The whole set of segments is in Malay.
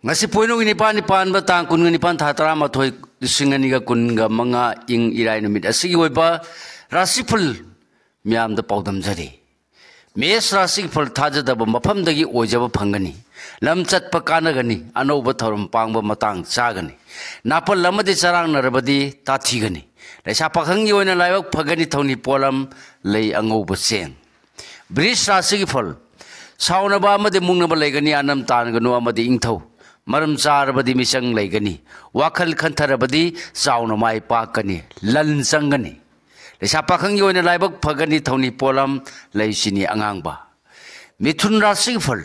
ngasi poinong inipan nipan batang kun nipan thatra ma thoi singani ga kun ga manga ing irai numit asigi oiba rasiful myam da paudam jari mes rasiful thajadaba mafam dagi oijaba phangani lam chatpa kanagani anoba thorum pangba matang chagani napal lamadi charang narabadi tathigani laisa pakhangi oina laibak phagani thoni polam lei angoba seng bris rasiful saunaba amade mungnaba legani anam tanganu amade ingthau maram charabadi misang legani wakhal khantarabadi sauna mai pakani lan sangani leisa pakhang yoina laibak phagani thoni polam leisini angangba mithun rasifal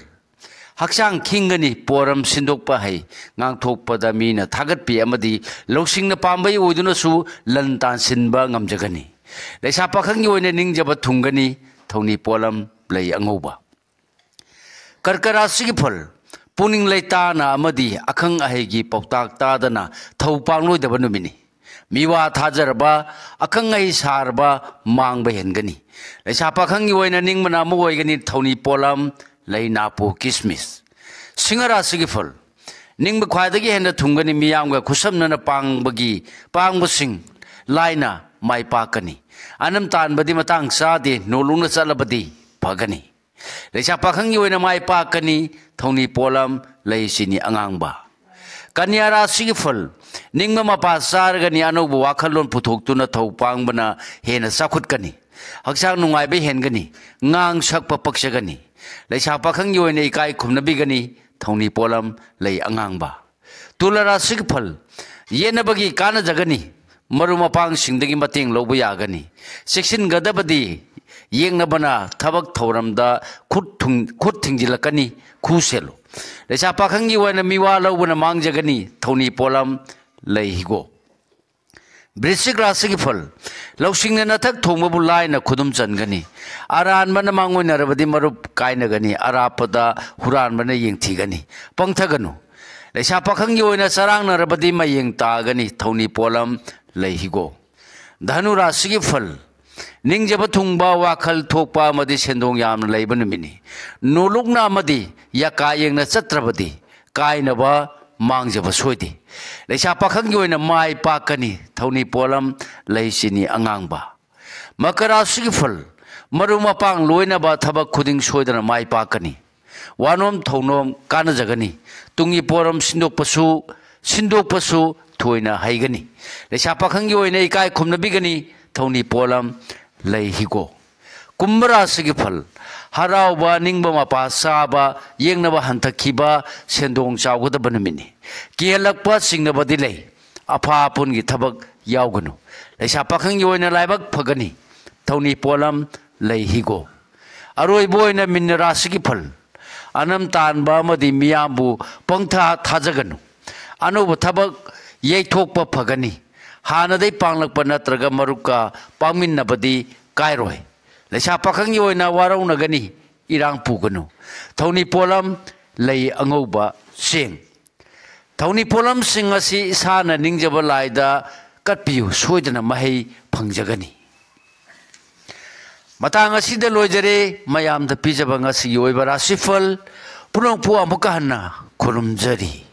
hakchang khingani poram sindokpa hai ngangthokpada mina thagatpi amadi loksingna pambai oiduna su lan tan sinba ngamjagani leisa pakhang yoina ningjaba thungani thoni polam lei angoba karkara sigifal puning leitana amadi akhang ahegi pautak tadana thau pangloi daba numini miwa thajarba akhang ai sarba mangba hengani leisa pakhang yoina ningmana mo oigani thoni polam leina po kismis singara sigifal ningba khwaidagi hena thungani miyamga khusamnana pangbasing laina mai pakani anam tanbadi matang sade nolungna chalabadi phagani leisa pakhang yoina mai pakani thoni polam leisini angangba kanyara sigifal ningma mapa sargani anobu wakhalon puthoktuna thaupangbana hena sakhutkani haksang nungaibe hengani ngang sakpa pakshagani leisa pakhang yoina ikai khumnabigani thoni polam lei angangba tulara sigifal yenabagi kana jagani marumapang singdagi mating lobu yagani section gadabadi yengnabana thabak thoramda khut thingilakani khuselo leisa pakhangi wana miwa lobuna mangjagani thoni polam leihigo brisik rasigi phal loksingna nathak thongbabu laina khudum changani aran mana mangoi narabadi marup kainagani arapada huran mana yengthigani pangthaganu leisa pakhangi wana sarang narabadi mayeng tagani thoni polam leihigo dhanu rasigi phal ningjaba thungba wakhal thokpa amadi sendong yamna leiba numini nolukna amadi yaka yengna chatrabadi kainaba mangjaba soidi leisa pakhang yoina mai pakani thoni polam leisini angangba makara sigifal maruma pang loina ba thabak khuding soidana mai pakani wanom thonom kana jagani tungi poram sindokpasu thoina haigani leisa pakhang yoina ikai khumnabigani thoni polam leihigo kumbara sigifal harauba ningba mapa saba yengnaba hantakhiba sendong chawgada banamini kielakpa singnabadi lei apha pungi thabak yauganu leisa pakhang yoina laibak phagani thoni polam leihigo aroi boina minra sigifal anam tanba madi miyambu pangtha thajaganu anuba thabak yeithokpa phagani hanadai panglakpa natraga maruka pangminnabadi kairoi leisa pakhang yoina waraunagani irang puganu thoni polam lei angoba sing thoni polam sing asi isana ningjaba laida katpiu soidana mahei phangjagani matang asida loijare mayamda pijaba ngasi yoiba rasifal pulong pu amuka hanna khurumjari